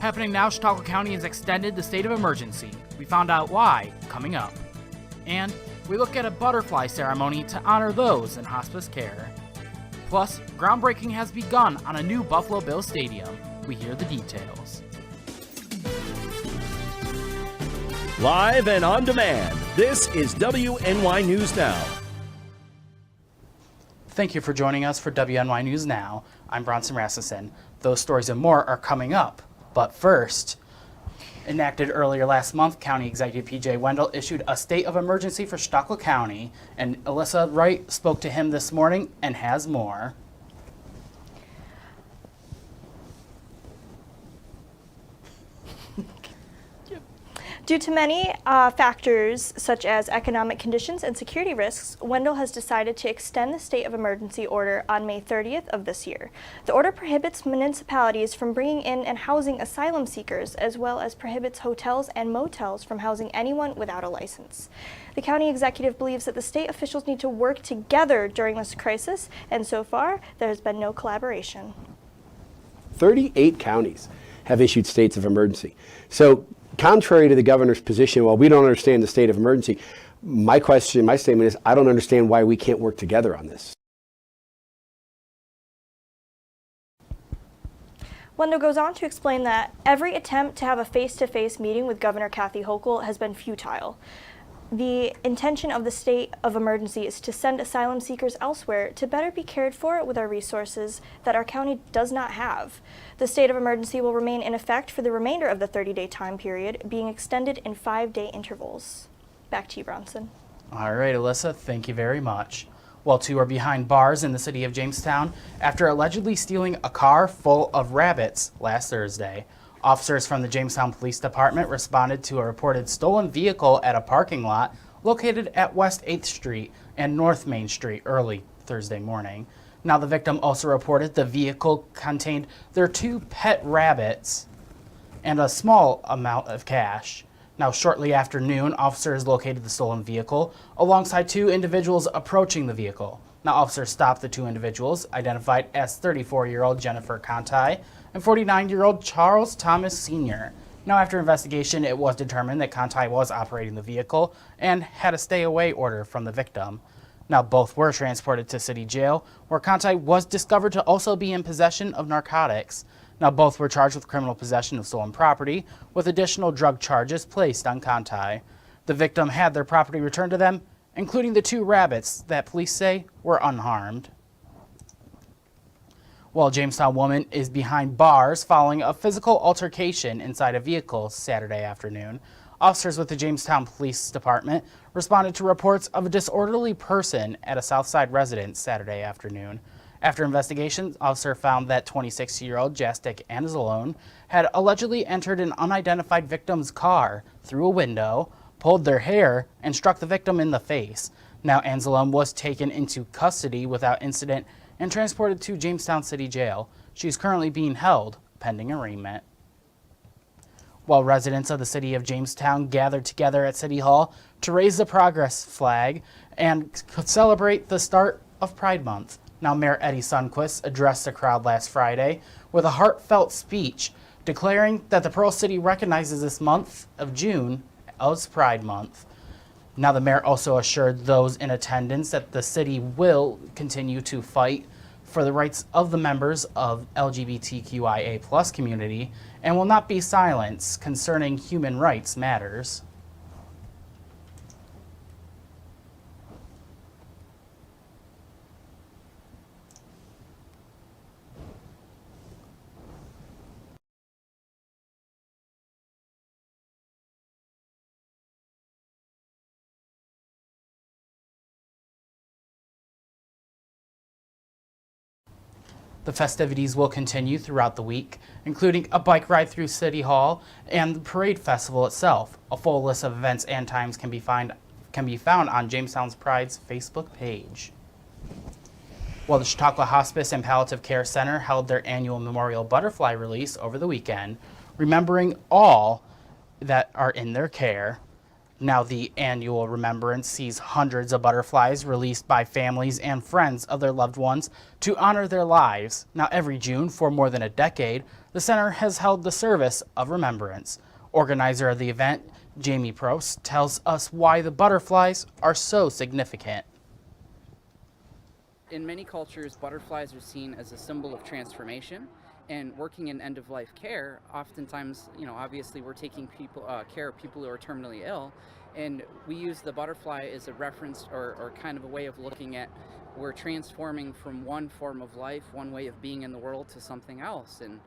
Happening now, Chautauqua County has extended the state of emergency. We found out why coming up. And we look at a butterfly ceremony to honor those in hospice care. Plus, groundbreaking has begun on a new Buffalo Bills stadium. We hear the details. Live and on demand, this is WNY News Now. Thank you for joining us for WNY News Now. I'm Bronson Rasmussen. Those stories and more are coming up. But first, enacted earlier last month, County Executive P.J. Wendell issued a state of emergency for Chautauqua County, and Alyssa Wright spoke to him this morning and has more. Due to many factors such as economic conditions and security risks, Wendell has decided to extend the state of emergency order on May 30th of this year. The order prohibits municipalities from bringing in and housing asylum seekers, as well as prohibits hotels and motels from housing anyone without a license. The county executive believes that the state officials need to work together during this crisis, and so far, there has been no collaboration. 38 counties have issued states of emergency. So, contrary to the governor's position, well, we don't understand the state of emergency, my statement is, I don't understand why we can't work together on this. Wendell goes on to explain that every attempt to have a face-to-face meeting with Governor Kathy Hochul has been futile. The intention of the state of emergency is to send asylum seekers elsewhere to better be cared for with our resources that our county does not have. The state of emergency will remain in effect for the remainder of the 30-day time period, being extended in 5-day intervals. Back to you, Bronson. All right, Alyssa, thank you very much. Well, two are behind bars in the city of Jamestown after allegedly stealing a car full of rabbits last Thursday. Officers from the Jamestown Police Department responded to a reported stolen vehicle at a parking lot located at West 8th Street and North Main Street early Thursday morning. Now, the victim also reported the vehicle contained their 2 pet rabbits and a small amount of cash. Now, shortly after noon, officers located the stolen vehicle alongside 2 individuals approaching the vehicle. Now, officers stopped the 2 individuals, identified as 34-year-old Jennifer Conti and 49-year-old Charles Thomas Sr. Now, after investigation, it was determined that Conti was operating the vehicle and had a stay-away order from the victim. Now, both were transported to city jail, where Conti was discovered to also be in possession of narcotics. Now, both were charged with criminal possession of stolen property, with additional drug charges placed on Conti. The victim had their property returned to them, including the 2 rabbits that police say were unharmed. Well, a Jamestown woman is behind bars following a physical altercation inside a vehicle Saturday afternoon. Officers with the Jamestown Police Department responded to reports of a disorderly person at a Southside residence Saturday afternoon. After investigation, officer found that 26-year-old Jastic Anzalone had allegedly entered an unidentified victim's car through a window, pulled their hair, and struck the victim in the face. Now, Anzalone was taken into custody without incident and transported to Jamestown City Jail. She is currently being held pending arraignment. While residents of the city of Jamestown gathered together at City Hall to raise the progress flag and celebrate the start of Pride Month. Now, Mayor Eddie Sundquist addressed the crowd last Friday with a heartfelt speech declaring that the Pearl City recognizes this month of June as Pride Month. Now, the mayor also assured those in attendance that the city will continue to fight for the rights of the members of LGBTQIA+ community and will not be silenced concerning human rights matters. The festivities will continue throughout the week, including a bike ride through City Hall and the Parade Festival itself. A full list of events and times can be found on Jamestown's Pride's Facebook page. While the Chautauqua Hospice and Palliative Care Center held their annual Memorial Butterfly release over the weekend, remembering all that are in their care. Now the annual Remembrance sees hundreds of butterflies released by families and friends of their loved ones to honor their lives. Now every June for more than a decade, the center has held the service of remembrance. Organizer of the event, Jamie Prost, tells us why the butterflies are so significant. In many cultures, butterflies are seen as a symbol of transformation. And working in end-of-life care, oftentimes, obviously we're taking care of people who are terminally ill, and we use the butterfly as a reference or kind of a way of looking at we're transforming from one form of life, one way of being in the world to something else. And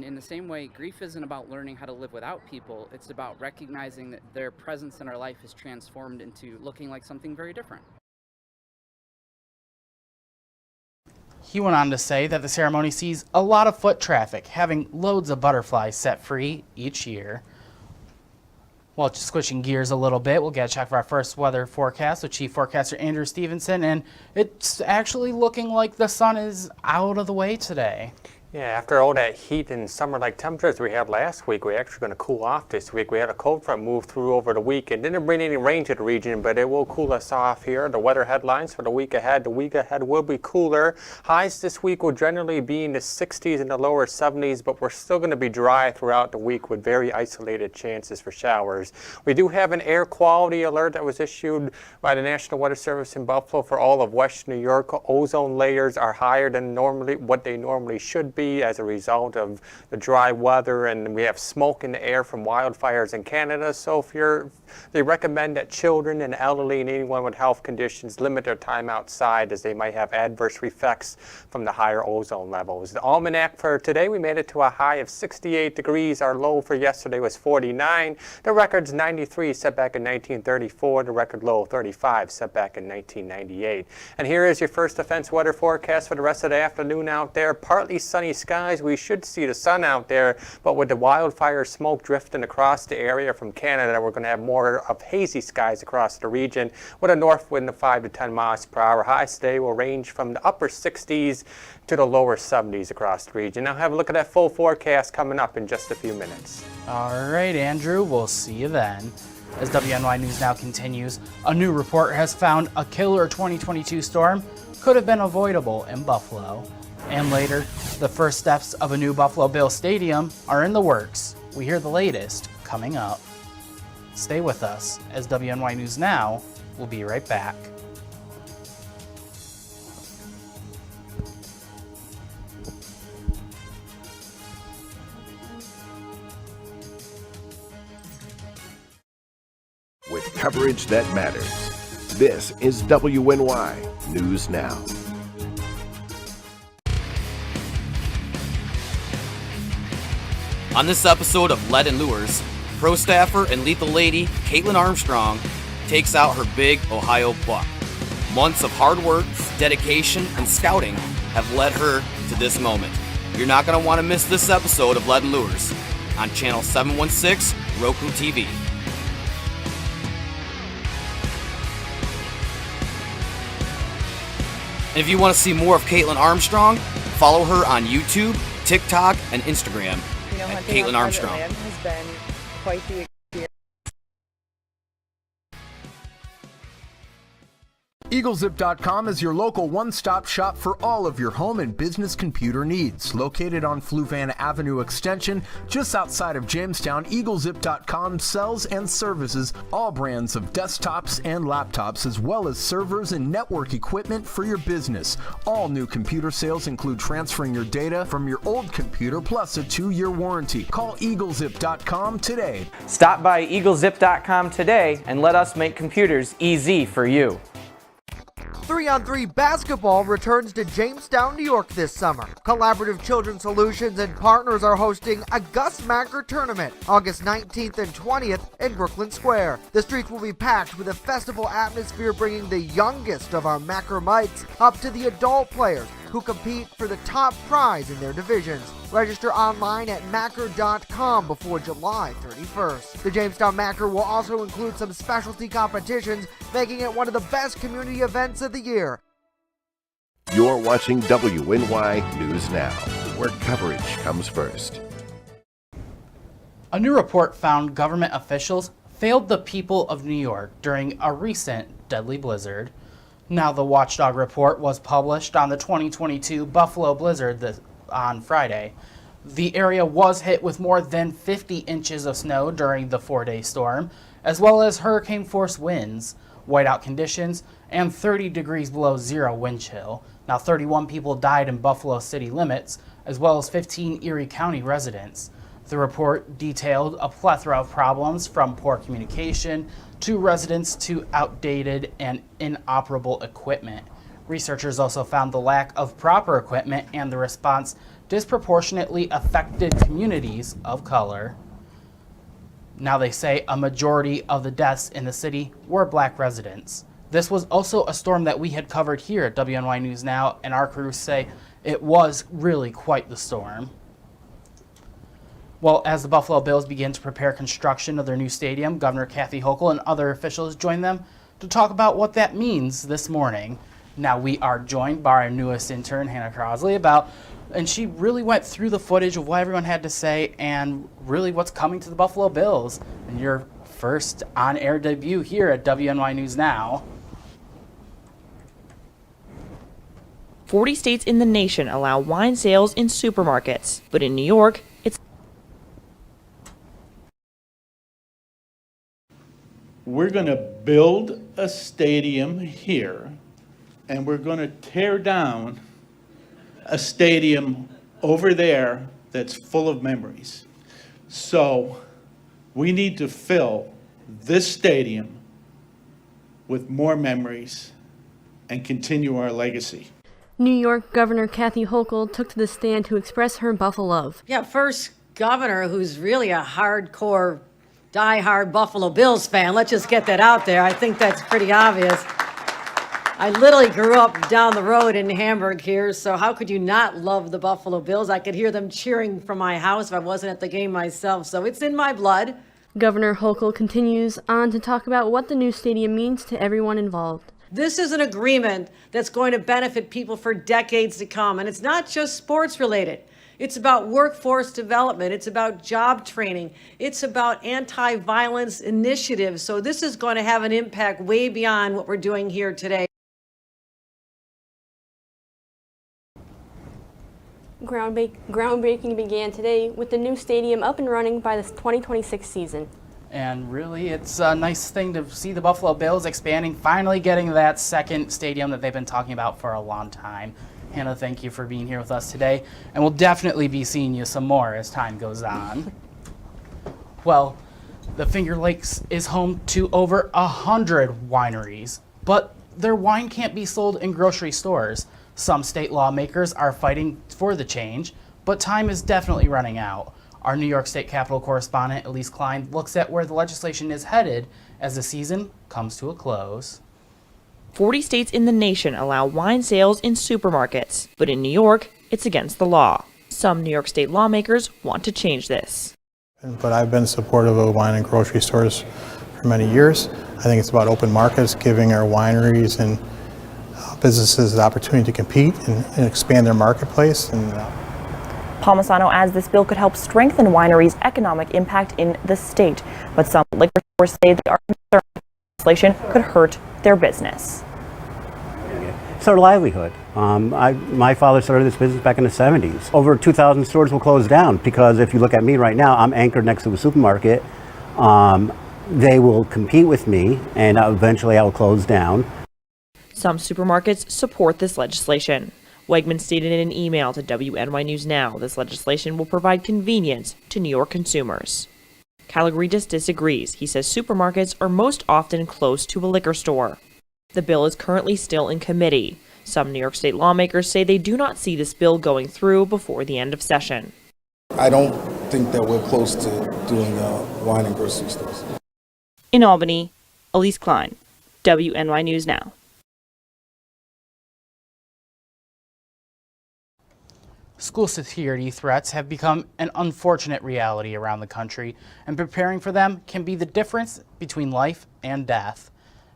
in the same way, grief isn't about learning how to live without people. It's about recognizing that their presence in our life is transformed into looking like something very different. He went on to say that the ceremony sees a lot of foot traffic, having loads of butterflies set free each year. Well, just switching gears a little bit, we'll get a check of our first weather forecast with Chief Forecaster Andrew Stevenson, and it's actually looking like the sun is out of the way today. Yeah, after all that heat and summer-like temperatures we had last week, we're actually going to cool off this week. We had a cold front move through over the week. It didn't bring any rain to the region, but it will cool us off here. The weather headlines for the week ahead will be cooler. Highs this week will generally be in the 60s and the lower 70s, but we're still going to be dry throughout the week with very isolated chances for showers. We do have an air quality alert that was issued by the National Weather Service in Buffalo for all of Western New York. Ozone layers are higher than what they normally should be as a result of the dry weather, and we have smoke in the air from wildfires in Canada. So they recommend that children and elderly and anyone with health conditions limit their time outside as they might have adverse effects from the higher ozone levels. The almanac for today, we made it to a high of 68 degrees. Our low for yesterday was 49. The record's 93 set back in 1934. The record low 35 set back in 1998. And here is your first defense weather forecast for the rest of the afternoon out there. Partly sunny skies. We should see the sun out there, but with the wildfire smoke drifting across the area from Canada, we're going to have more of hazy skies across the region with a north wind of 5 to 10 miles per hour. Highs today will range from the upper 60s to the lower 70s across the region. Now have a look at that full forecast coming up in just a few minutes. All right, Andrew, we'll see you then. As WNY News Now continues, a new report has found a killer 2022 storm could have been avoidable in Buffalo. And later, the first steps of a new Buffalo Bills stadium are in the works. We hear the latest coming up. Stay with us as WNY News Now will be right back. With coverage that matters, this is WNY News Now. On this episode of Lead and Lures, pro staffer and lethal lady Caitlin Armstrong takes out her big Ohio buck. Months of hard work, dedication, and scouting have led her to this moment. You're not going to want to miss this episode of Lead and Lures on Channel 716 Roku TV. And if you want to see more of Caitlin Armstrong, follow her on YouTube, TikTok, and Instagram. At Caitlin Armstrong. Land has been quite the experience. EagleZip.com is your local one-stop shop for all of your home and business computer needs. Located on Fluvan Avenue Extension, just outside of Jamestown, EagleZip.com sells and services all brands of desktops and laptops, as well as servers and network equipment for your business. All new computer sales include transferring your data from your old computer, plus a 2-year warranty. Call EagleZip.com today. Stop by EagleZip.com today and let us make computers easy for you. 3-on-3 basketball returns to Jamestown, New York this summer. Collaborative Children's Solutions and partners are hosting a Gus Macker tournament August 19th and 20th in Brooklyn Square. The streets will be packed with a festival atmosphere, bringing the youngest of our Macker mites up to the adult players who compete for the top prize in their divisions. Register online at Macker.com before July 31st. The Jamestown Macker will also include some specialty competitions, making it one of the best community events of the year. You're watching WNY News Now, where coverage comes first. A new report found government officials failed the people of New York during a recent deadly blizzard. Now, the watchdog report was published on the 2022 Buffalo blizzard on Friday. The area was hit with more than 50 inches of snow during the 4-day storm, as well as hurricane-force winds, whiteout conditions, and 30 degrees below zero wind chill. Now, 31 people died in Buffalo city limits, as well as 15 Erie County residents. The report detailed a plethora of problems, from poor communication to residents to outdated and inoperable equipment. Researchers also found the lack of proper equipment and the response disproportionately affected communities of color. Now, they say a majority of the deaths in the city were black residents. This was also a storm that we had covered here at WNY News Now, and our crews say it was really quite the storm. Well, as the Buffalo Bills begin to prepare construction of their new stadium, Governor Kathy Hochul and other officials joined them to talk about what that means this morning. Now, we are joined by our newest intern, Hannah Crosley, and she really went through the footage of what everyone had to say and really what's coming to the Buffalo Bills. And your first on-air debut here at WNY News Now. 40 states in the nation allow wine sales in supermarkets, but in New York, we're going to build a stadium here, and we're going to tear down a stadium over there that's full of memories. So we need to fill this stadium with more memories and continue our legacy. New York Governor Kathy Hochul took to the stand to express her Buffalo love. Yeah, first governor who's really a hardcore, die-hard Buffalo Bills fan. Let's just get that out there. I think that's pretty obvious. I literally grew up down the road in Hamburg here, so how could you not love the Buffalo Bills? I could hear them cheering from my house if I wasn't at the game myself, so it's in my blood. Governor Hochul continues on to talk about what the new stadium means to everyone involved. This is an agreement that's going to benefit people for decades to come, and it's not just sports related. It's about workforce development. It's about job training. It's about anti-violence initiatives. So this is going to have an impact way beyond what we're doing here today. Groundbreaking began today with the new stadium up and running by the 2026 season. And really, it's a nice thing to see the Buffalo Bills expanding, finally getting that second stadium that they've been talking about for a long time. Hannah, thank you for being here with us today, and we'll definitely be seeing you some more as time goes on. Well, the Finger Lakes is home to over 100 wineries, but their wine can't be sold in grocery stores. Some state lawmakers are fighting for the change, but time is definitely running out. Our New York State Capitol correspondent, Elise Klein, looks at where the legislation is headed as the season comes to a close. 40 states in the nation allow wine sales in supermarkets, but in New York, it's against the law. Some New York State lawmakers want to change this. But I've been supportive of wine in grocery stores for many years. I think it's about open markets, giving our wineries and businesses the opportunity to compete and expand their marketplace. Palmisano adds this bill could help strengthen wineries' economic impact in the state, but some liquor stores say they are concerned legislation could hurt their business. It's our livelihood. My father started this business back in the 70s. Over 2,000 stores will close down because if you look at me right now, I'm anchored next to a supermarket. They will compete with me and eventually I'll close down. Some supermarkets support this legislation. Wegman stated in an email to WNY News Now this legislation will provide convenience to New York consumers. Calagridis disagrees. He says supermarkets are most often close to a liquor store. The bill is currently still in committee. Some New York State lawmakers say they do not see this bill going through before the end of session. I don't think that we're close to doing wine in grocery stores. In Albany, Elise Klein, WNY News Now. School security threats have become an unfortunate reality around the country, and preparing for them can be the difference between life and death.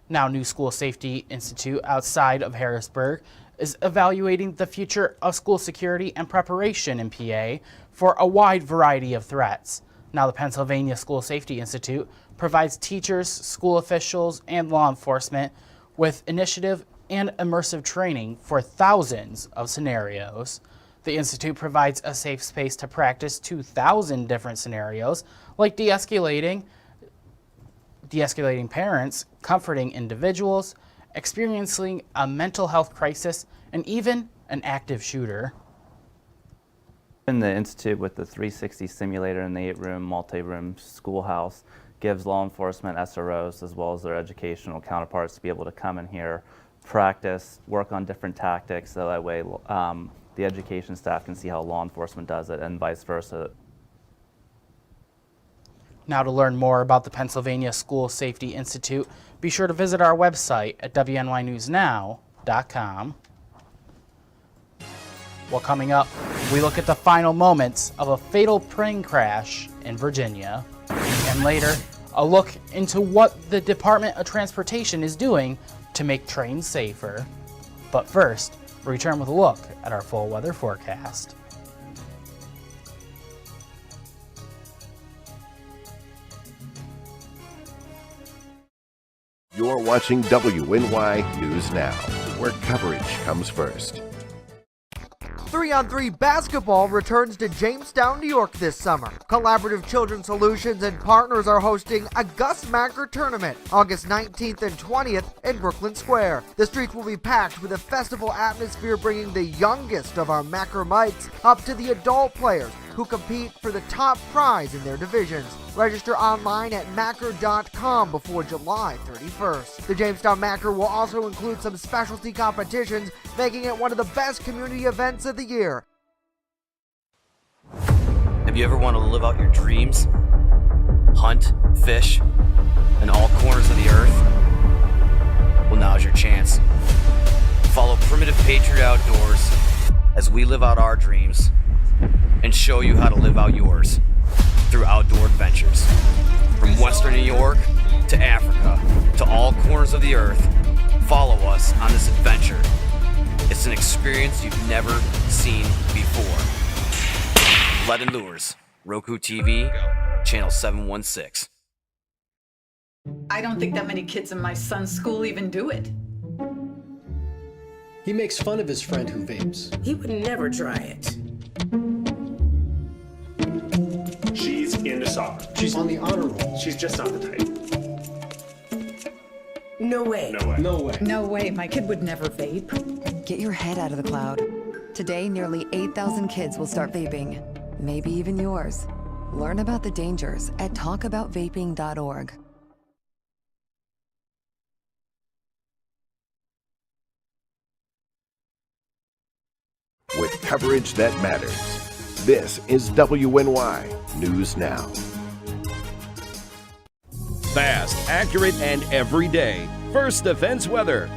Now, New School Safety Institute outside of Harrisburg is evaluating the future of school security and preparation in PA for a wide variety of threats. Now, the Pennsylvania School Safety Institute provides teachers, school officials, and law enforcement with initiative and immersive training for thousands of scenarios. The Institute provides a safe space to practice 2,000 different scenarios, like de-escalating parents, comforting individuals, experiencing a mental health crisis, and even an active shooter. In the Institute, with the 360 simulator and the 8-room, multi-room schoolhouse, gives law enforcement SROs as well as their educational counterparts to be able to come in here, practice, work on different tactics, so that way the education staff can see how law enforcement does it and vice versa. Now, to learn more about the Pennsylvania School Safety Institute, be sure to visit our website at WNYNewsNow.com. Well, coming up, we look at the final moments of a fatal plane crash in Virginia. And later, a look into what the Department of Transportation is doing to make trains safer. But first, we return with a look at our full weather forecast. You're watching WNY News Now, where coverage comes first. 3-on-3 basketball returns to Jamestown, New York this summer. Collaborative Children's Solutions and partners are hosting a Gus Macker tournament August 19th and 20th in Brooklyn Square. The streets will be packed with a festival atmosphere, bringing the youngest of our Macker mites up to the adult players who compete for the top prize in their divisions. Register online at Macker.com before July 31st. The Jamestown Macker will also include some specialty competitions, making it one of the best community events of the year. Have you ever wanted to live out your dreams? Hunt, fish, in all corners of the earth? Well, now's your chance. Follow Primitive Patriot Outdoors as we live out our dreams and show you how to live out yours through outdoor adventures. From Western New York to Africa to all corners of the earth, follow us on this adventure. It's an experience you've never seen before. Lead and Lures, Roku TV, channel 716. I don't think that many kids in my son's school even do it. He makes fun of his friend who vapes. He would never try it. She's into soccer. She's on the honor roll. She's just not the type. No way. No way. No way. No way, my kid would never vape. Get your head out of the cloud. Today, nearly 8,000 kids will start vaping. Maybe even yours. Learn about the dangers at talkaboutvaping.org. With coverage that matters, this is WNY News Now. Fast, accurate, and everyday. First Defense Weather.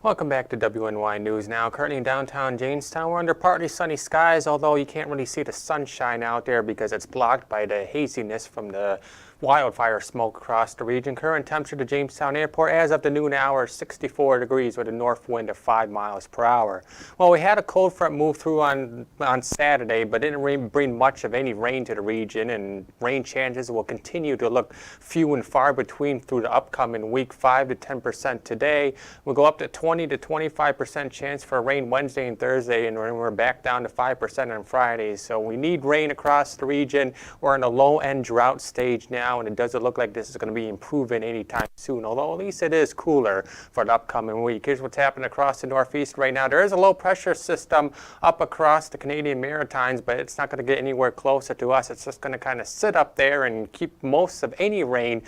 Welcome back to WNY News Now. Currently in downtown Jamestown, we're under partly sunny skies, although you can't really see the sunshine out there because it's blocked by the haziness from the wildfire smoke across the region. Current temperature to Jamestown Airport as of the noon hour, 64 degrees with a north wind of 5 miles per hour. Well, we had a cold front move through on Saturday, but didn't bring much of any rain to the region, and rain chances will continue to look few and far between through the upcoming week. 5 to 10% today. We'll go up to 20 to 25% chance for rain Wednesday and Thursday, and we're back down to 5% on Fridays. So we need rain across the region. We're in a low-end drought stage now, and it doesn't look like this is going to be improving anytime soon, although at least it is cooler for the upcoming week. Here's what's happening across the Northeast right now. There is a low pressure system up across the Canadian Maritimes, but it's not going to get anywhere closer to us. It's just going to kind of sit up there and keep most of any rain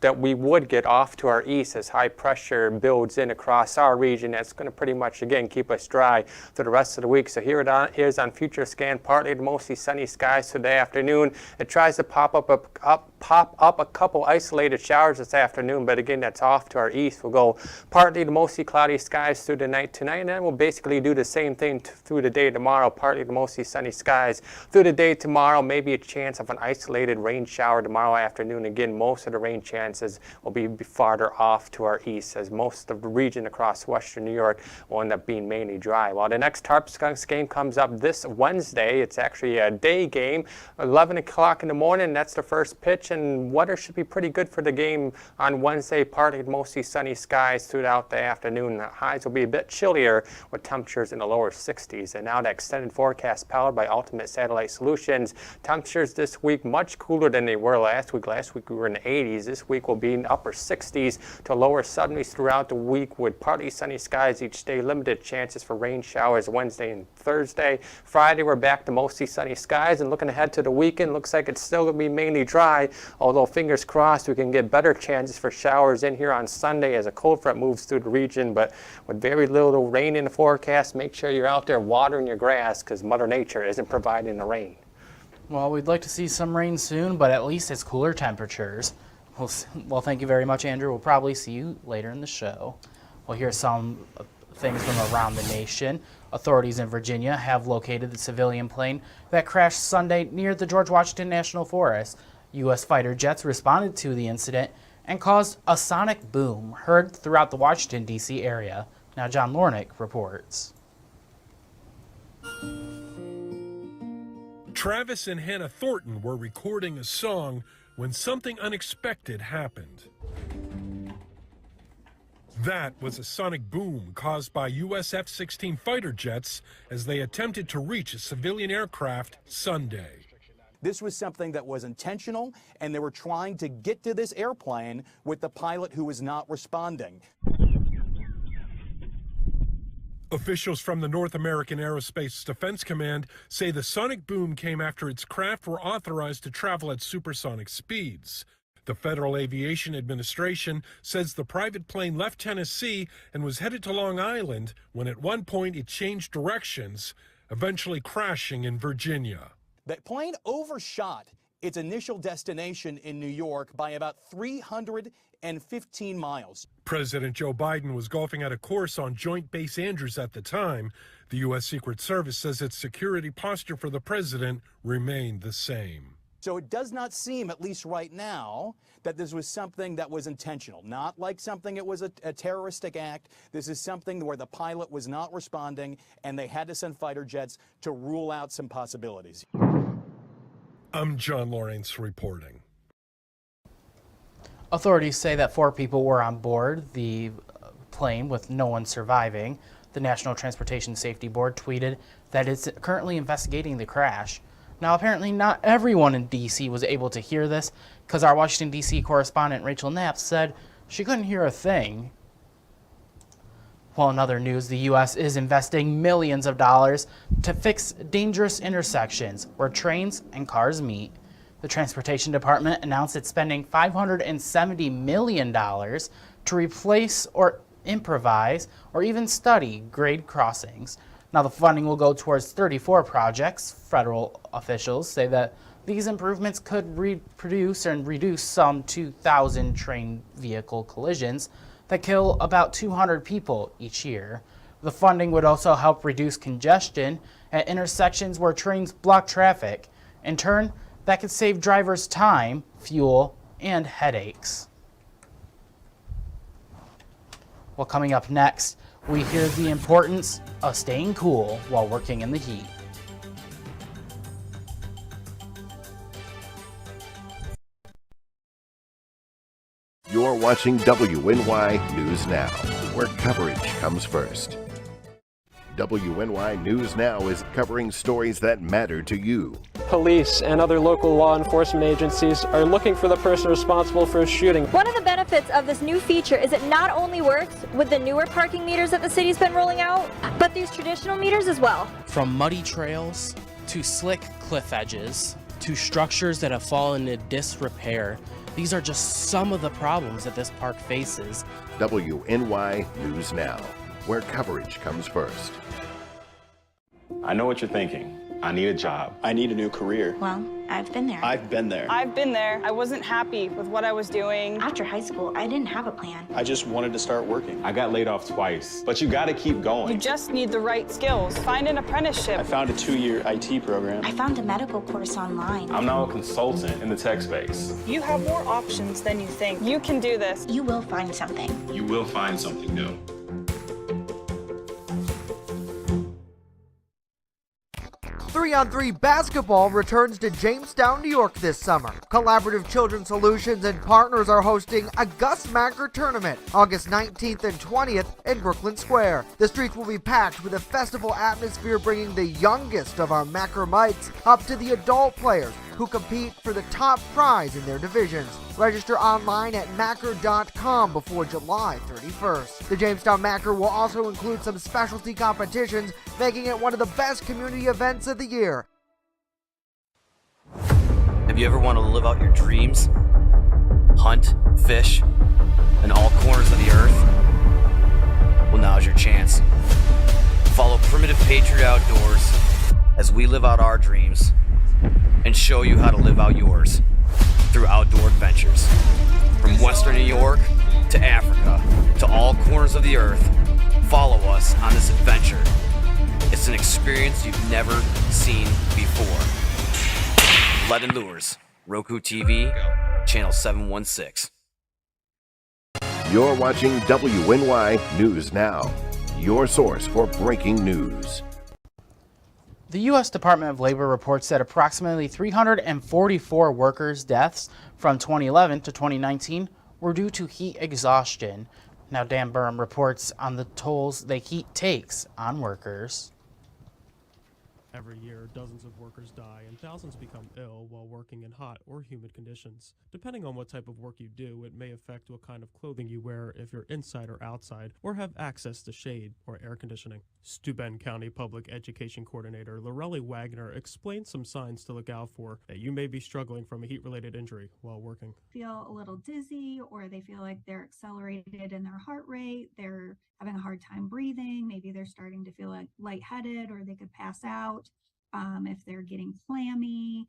that we would get off to our east as high pressure builds in across our region. That's going to pretty much, again, keep us dry for the rest of the week. So here it is on Future Scan, partly to mostly sunny skies today afternoon. It tries to pop up a couple isolated showers this afternoon, but again, that's off to our east. We'll go partly to mostly cloudy skies through the night tonight, and then we'll basically do the same thing through the day tomorrow, partly to mostly sunny skies through the day tomorrow. Maybe a chance of an isolated rain shower tomorrow afternoon. Again, most of the rain chance chances will be farther off to our east, as most of the region across western New York will end up being mainly dry. While the next Tarp Skunks game comes up this Wednesday, it's actually a day game, 11 o'clock in the morning. That's the first pitch, and weather should be pretty good for the game on Wednesday. Partly mostly sunny skies throughout the afternoon. The highs will be a bit chillier with temperatures in the lower 60s. And now the extended forecast powered by Ultimate Satellite Solutions. Temperatures this week much cooler than they were last week. Last week we were in the 80s. This week will be in upper 60s to lower 70s throughout the week with partly sunny skies each day. Limited chances for rain showers Wednesday and Thursday. Friday we're back to mostly sunny skies, and looking ahead to the weekend, looks like it's still going to be mainly dry, although fingers crossed we can get better chances for showers in here on Sunday as a cold front moves through the region. But with very little rain in the forecast, make sure you're out there watering your grass because Mother Nature isn't providing the rain. Well, we'd like to see some rain soon, but at least it's cooler temperatures. Well, thank you very much, Andrew. We'll probably see you later in the show. Well, here's some things from around the nation. Authorities in Virginia have located the civilian plane that crashed Sunday near the George Washington National Forest. U.S. fighter jets responded to the incident and caused a sonic boom heard throughout the Washington, D.C. area. Now, John Lornick reports. Travis and Hannah Thornton were recording a song when something unexpected happened. That was a sonic boom caused by U.S. F-16 fighter jets as they attempted to reach a civilian aircraft Sunday. This was something that was intentional, and they were trying to get to this airplane with the pilot who was not responding. Officials from the North American Aerospace Defense Command say the sonic boom came after its craft were authorized to travel at supersonic speeds. The Federal Aviation Administration says the private plane left Tennessee and was headed to Long Island when at one point it changed directions, eventually crashing in Virginia. That plane overshot its initial destination in New York by about 315 miles. President Joe Biden was golfing at a course on Joint Base Andrews at the time. The U.S. Secret Service says its security posture for the president remained the same. So it does not seem, at least right now, that this was something that was intentional. Not like something it was a terroristic act. This is something where the pilot was not responding and they had to send fighter jets to rule out some possibilities. I'm John Lawrence reporting. Authorities say that 4 people were on board the plane with no one surviving. The National Transportation Safety Board tweeted that it's currently investigating the crash. Now, apparently not everyone in D.C. was able to hear this because our Washington, D.C. correspondent Rachel Knapp said she couldn't hear a thing. Well, in other news, the U.S. is investing millions of dollars to fix dangerous intersections where trains and cars meet. The Transportation Department announced it's spending $570 million to replace or improvise or even study grade crossings. Now, the funding will go towards 34 projects. Federal officials say that these improvements could reduce some 2,000 train vehicle collisions that kill about 200 people each year. The funding would also help reduce congestion at intersections where trains block traffic. In turn, that could save drivers time, fuel, and headaches. Well, coming up next, we hear the importance of staying cool while working in the heat. You're watching WNY News Now, where coverage comes first. WNY News Now is covering stories that matter to you. Police and other local law enforcement agencies are looking for the person responsible for a shooting. One of the benefits of this new feature is it not only works with the newer parking meters that the city's been rolling out, but these traditional meters as well. From muddy trails to slick cliff edges to structures that have fallen into disrepair, these are just some of the problems that this park faces. WNY News Now, where coverage comes first. I know what you're thinking. I need a job. I need a new career. Well, I've been there. I've been there. I've been there. I wasn't happy with what I was doing. After high school, I didn't have a plan. I just wanted to start working. I got laid off twice, but you gotta keep going. You just need the right skills. Find an apprenticeship. I found a 2-year IT program. I found a medical course online. I'm now a consultant in the tech space. You have more options than you think. You can do this. You will find something. You will find something new. 3-on-3 basketball returns to Jamestown, New York this summer. Collaborative Children's Solutions and partners are hosting a Gus Macker tournament August 19th and 20th in Brooklyn Square. The streets will be packed with a festival atmosphere, bringing the youngest of our Macker mites up to the adult players who compete for the top prize in their divisions. Register online at Macker.com before July 31st. The Jamestown Macker will also include some specialty competitions, making it one of the best community events of the year. Have you ever wanted to live out your dreams? Hunt, fish, in all corners of the earth? Well, now's your chance. Follow Primitive Patriot Outdoors as we live out our dreams and show you how to live out yours through outdoor adventures. From Western New York to Africa to all corners of the earth, follow us on this adventure. It's an experience you've never seen before. Lead and Lures, Roku TV, channel 716. You're watching WNY News Now, your source for breaking news. The U.S. Department of Labor reports that approximately 344 workers' deaths from 2011 to 2019 were due to heat exhaustion. Now, Dan Burham reports on the tolls the heat takes on workers. Every year, dozens of workers die and thousands become ill while working in hot or humid conditions. Depending on what type of work you do, it may affect what kind of clothing you wear if you're inside or outside, or have access to shade or air conditioning. Steuben County Public Education Coordinator Lorelli Wagner explains some signs to look out for that you may be struggling from a heat-related injury while working. Feel a little dizzy, or they feel like they're accelerated in their heart rate, they're having a hard time breathing, maybe they're starting to feel like lightheaded, or they could pass out. If they're getting clammy,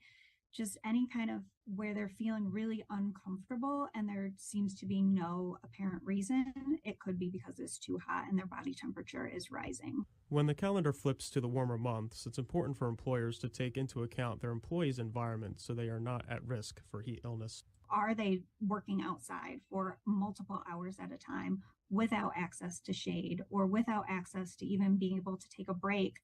just any kind of where they're feeling really uncomfortable and there seems to be no apparent reason. It could be because it's too hot and their body temperature is rising. When the calendar flips to the warmer months, it's important for employers to take into account their employees' environment so they are not at risk for heat illness. Are they working outside for multiple hours at a time without access to shade or without access to even being able to take a break?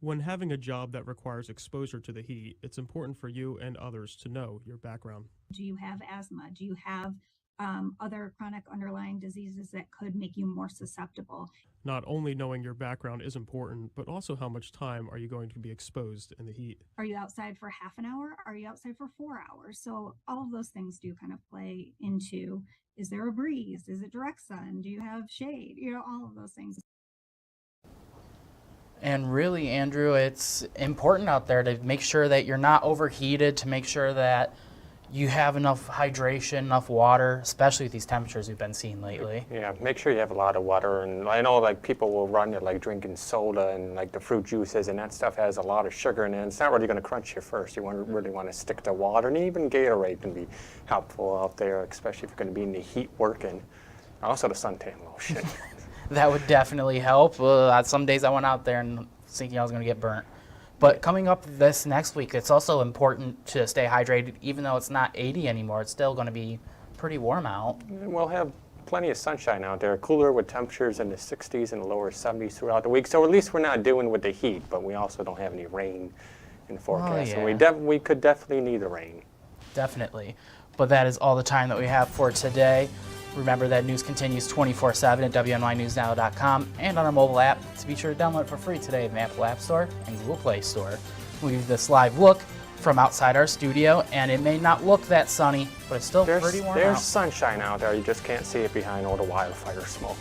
When having a job that requires exposure to the heat, it's important for you and others to know your background. Do you have asthma? Do you have other chronic underlying diseases that could make you more susceptible? Not only knowing your background is important, but also how much time are you going to be exposed in the heat. Are you outside for half an hour? Are you outside for 4 hours? So all of those things do kind of play into, is there a breeze? Is it direct sun? Do you have shade? You know, all of those things. And really, Andrew, it's important out there to make sure that you're not overheated, to make sure that you have enough hydration, enough water, especially with these temperatures we've been seeing lately. Yeah, make sure you have a lot of water. And I know like people will run it like drinking soda and like the fruit juices, and that stuff has a lot of sugar in it. And it's not really going to crunch you first. You really want to stick to water, and even Gatorade can be helpful out there, especially if you're going to be in the heat working. Also the suntan lotion. That would definitely help. Some days I went out there and thinking I was going to get burnt. But coming up this next week, it's also important to stay hydrated. Even though it's not 80 anymore, it's still going to be pretty warm out. We'll have plenty of sunshine out there, cooler with temperatures in the 60s and the lower 70s throughout the week. So at least we're not dealing with the heat, but we also don't have any rain in the forecast. Oh, yeah. And we could definitely need the rain. Definitely. But that is all the time that we have for today. Remember that news continues 24/7 at WNYNewsNow.com and on our mobile app. So be sure to download it for free today in the Apple App Store and Google Play Store. We give this live look from outside our studio, and it may not look that sunny, but it's still pretty warm out. There's sunshine out there. You just can't see it behind all the wildfire smoke.